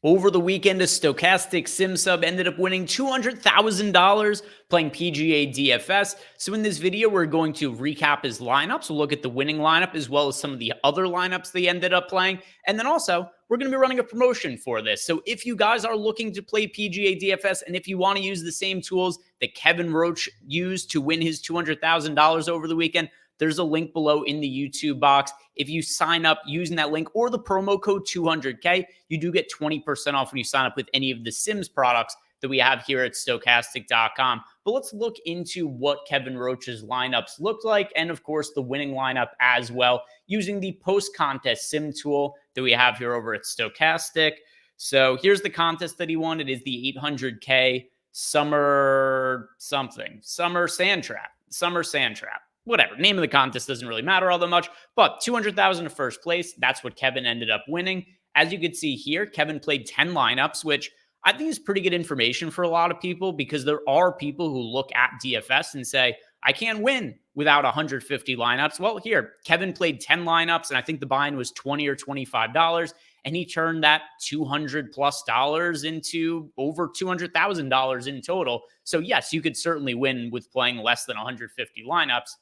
Over the weekend, a Stokastic sim sub ended up winning $200,000 playing PGA DFS. So in this video, we're going to recap his lineups. We'll look at the winning lineup as well as some of the other lineups they ended up playing. And then also, we're going to be running a promotion for this. So if you guys are looking to play PGA DFS and if you want to use the same tools that Kevin Roach used to win his $200,000 over the weekend, there's a link below in the YouTube box. If you sign up using that link or the promo code 200K, you do get 20% off when you sign up with any of the Sims products that we have here at Stokastic.com. But let's look into what Kevin Roach's lineups looked like, and of course, the winning lineup as well, using the post-contest sim tool that we have here over at Stokastic. So here's the contest that he won. It is the 800K Summer Sand Trap. Whatever, name of the contest doesn't really matter all that much, but $200,000 to first place. That's what Kevin ended up winning. As you can see here, Kevin played 10 lineups, which I think is pretty good information for a lot of people because there are people who look at DFS and say, I can't win without 150 lineups. Well, here, Kevin played 10 lineups, and I think the buy-in was $20 or $25, and he turned that $200+ into over $200,000 in total. So yes, you could certainly win with playing less than 150 lineups.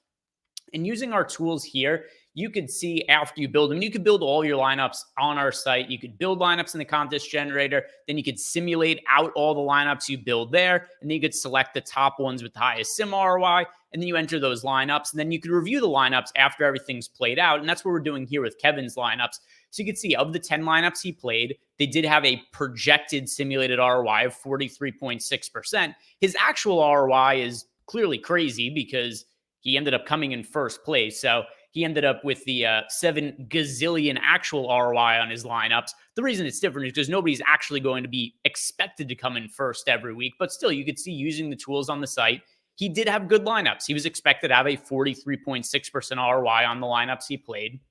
And using our tools here, you could see after you build them, you could build all your lineups on our site. You could build lineups in the contest generator. Then you could simulate out all the lineups you build there. And then you could select the top ones with the highest sim ROI. And then you enter those lineups. And then you could review the lineups after everything's played out. And that's what we're doing here with Kevin's lineups. So you can see of the 10 lineups he played, they did have a projected simulated ROI of 43.6%. His actual ROI is clearly crazy because he ended up coming in first place. So he ended up with the 7 gazillion actual ROI on his lineups. The reason it's different is because nobody's actually going to be expected to come in first every week. But still, you could see using the tools on the site, he did have good lineups. He was expected to have a 43.6% ROI on the lineups he played.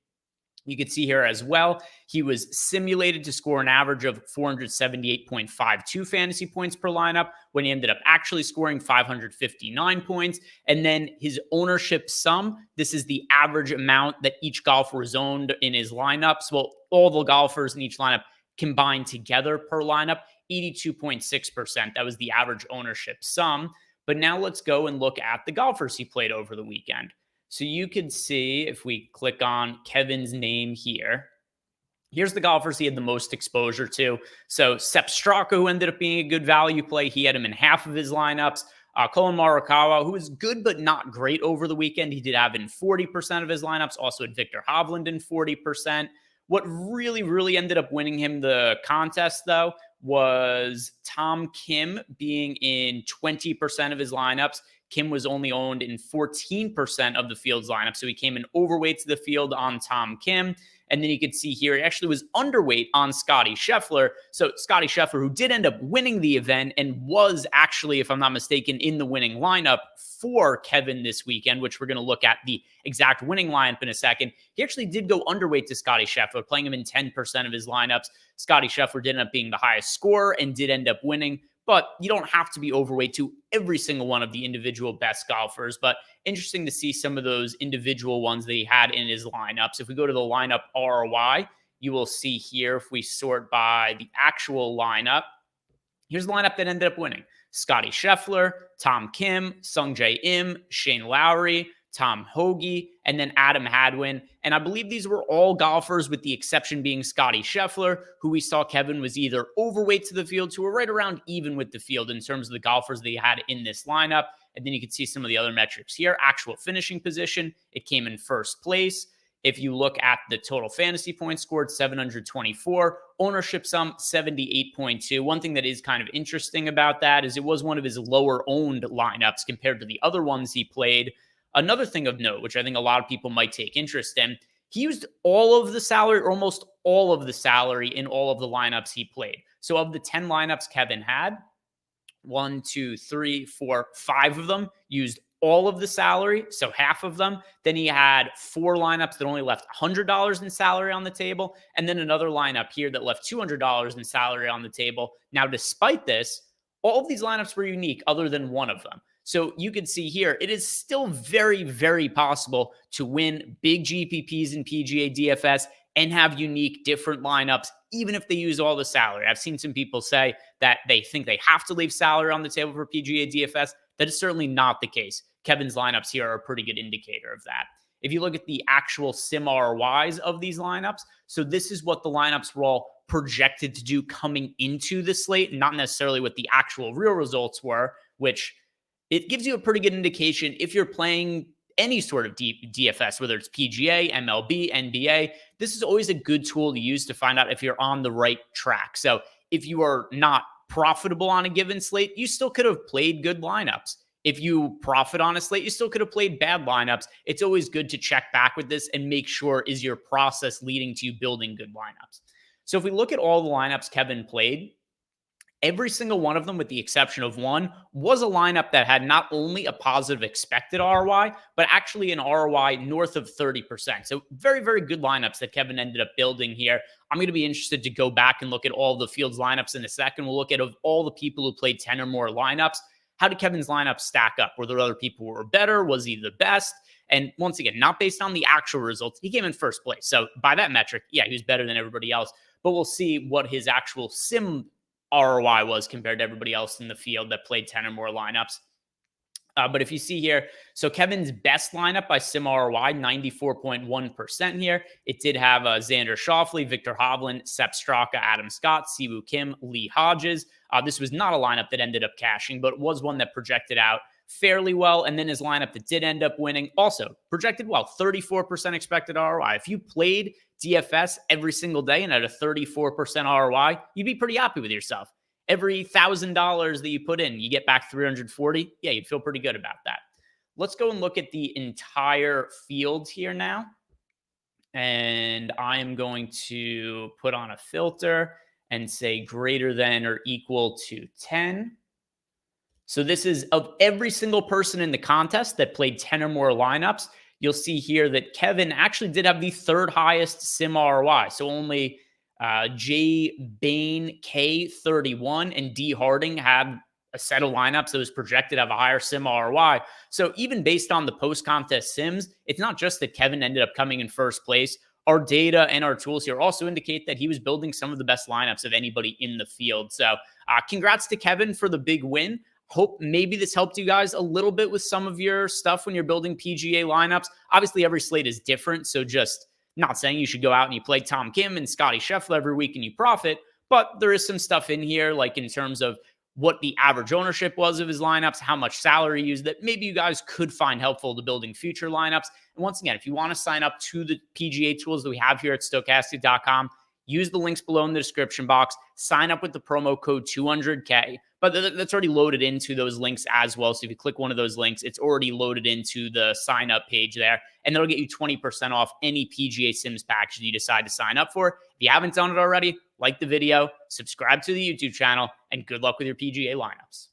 You can see here as well, he was simulated to score an average of 478.52 fantasy points per lineup when he ended up actually scoring 559 points. And then his ownership sum, this is the average amount that each golfer was owned in his lineups. Well, all the golfers in each lineup combined together per lineup, 82.6%. That was the average ownership sum. But now let's go and look at the golfers he played over the weekend. So you could see if we click on Kevin's name here, here's the golfers he had the most exposure to. So Sepp Straka, who ended up being a good value play, he had him in half of his lineups. Colin Morikawa, who was good but not great over the weekend, he did have in 40% of his lineups. Also had Victor Hovland in 40%. What really ended up winning him the contest, though, was Tom Kim being in 20% of his lineups. Kim was only owned in 14% of the field's lineup, so he came in overweight to the field on Tom Kim. And then you could see here, he actually was underweight on Scotty Scheffler. So Scotty Scheffler, who did end up winning the event and was actually, if I'm not mistaken, in the winning lineup for Kevin this weekend, which we're going to look at the exact winning lineup in a second. He actually did go underweight to Scotty Scheffler, playing him in 10% of his lineups. Scotty Scheffler did end up being the highest scorer and did end up winning. But you don't have to be overweight to every single one of the individual best golfers. But interesting to see some of those individual ones that he had in his lineups. If we go to the lineup ROI, you will see here, if we sort by the actual lineup, here's the lineup that ended up winning. Scotty Scheffler, Tom Kim, Sungjae Im, Shane Lowry, Tom Hoge, and then Adam Hadwin. And I believe these were all golfers with the exception being Scotty Scheffler, who we saw Kevin was either overweight to the field to or right around even with the field in terms of the golfers that he had in this lineup. And then you can see some of the other metrics here. Actual finishing position, it came in first place. If you look at the total fantasy points scored, 724. Ownership sum, 78.2. One thing that is kind of interesting about that is it was one of his lower owned lineups compared to the other ones he played. Another thing of note, which I think a lot of people might take interest in, he used all of the salary, or almost all of the salary in all of the lineups he played. So of the 10 lineups Kevin had, 5 of them used all of the salary, so half of them. Then he had 4 lineups that only left $100 in salary on the table, and then another lineup here that left $200 in salary on the table. Now, despite this, all of these lineups were unique other than one of them. So you can see here, it is still very possible to win big GPPs in PGA DFS and have unique, different lineups, even if they use all the salary. I've seen some people say that they think they have to leave salary on the table for PGA DFS. That is certainly not the case. Kevin's lineups here are a pretty good indicator of that. If you look at the actual sim ROIs of these lineups, so this is what the lineups were all projected to do coming into the slate, not necessarily what the actual real results were, which it gives you a pretty good indication if you're playing any sort of DFS, whether it's PGA, MLB, NBA. This is always a good tool to use to find out if you're on the right track. So if you are not profitable on a given slate, you still could have played good lineups. If you profit on a slate, you still could have played bad lineups. It's always good to check back with this and make sure, is your process leading to you building good lineups? So if we look at all the lineups Kevin played, every single one of them, with the exception of one, was a lineup that had not only a positive expected ROI, but actually an ROI north of 30%. So very, very good lineups that Kevin ended up building here. I'm going to be interested to go back and look at all the field's lineups in a second. We'll look at of all the people who played 10 or more lineups. How did Kevin's lineup stack up? Were there other people who were better? Was he the best? And once again, not based on the actual results. He came in first place. So by that metric, yeah, he was better than everybody else. But we'll see what his actual sim ROI was compared to everybody else in the field that played 10 or more lineups. But if you see here, so Kevin's best lineup by sim ROI, 94.1% here. It did have Xander Schauffele, Victor Hovland, Sepp Straka, Adam Scott, Siwoo Kim, Lee Hodges. This was not a lineup that ended up cashing, but was one that projected out fairly well. And then his lineup that did end up winning also projected well, 34% expected ROI. If you played DFS every single day and at a 34% ROI, you'd be pretty happy with yourself. Every $1,000 that you put in, you get back 340. Yeah, you'd feel pretty good about that. Let's go and look at the entire field here now. And I am going to put on a filter and say greater than or equal to 10. So this is of every single person in the contest that played 10 or more lineups. You'll see here that Kevin actually did have the third highest sim ROI. So only J Bain K31 and D Harding had a set of lineups that was projected to have a higher sim ROI. So even based on the post-contest sims, it's not just that Kevin ended up coming in first place. Our data and our tools here also indicate that he was building some of the best lineups of anybody in the field. So congrats to Kevin for the big win. Hope maybe this helped you guys a little bit with some of your stuff when you're building PGA lineups. Obviously, every slate is different, so just not saying you should go out and you play Tom Kim and Scotty Scheffler every week and you profit, but there is some stuff in here, like in terms of what the average ownership was of his lineups, how much salary he used, that maybe you guys could find helpful to building future lineups. And once again, if you want to sign up to the PGA tools that we have here at Stokastic.com, use the links below in the description box, sign up with the promo code 200K. But that's already loaded into those links as well. So if you click one of those links, it's already loaded into the sign up page there. And that'll get you 20% off any PGA Sims package that you decide to sign up for. If you haven't done it already, like the video, subscribe to the YouTube channel, and good luck with your PGA lineups.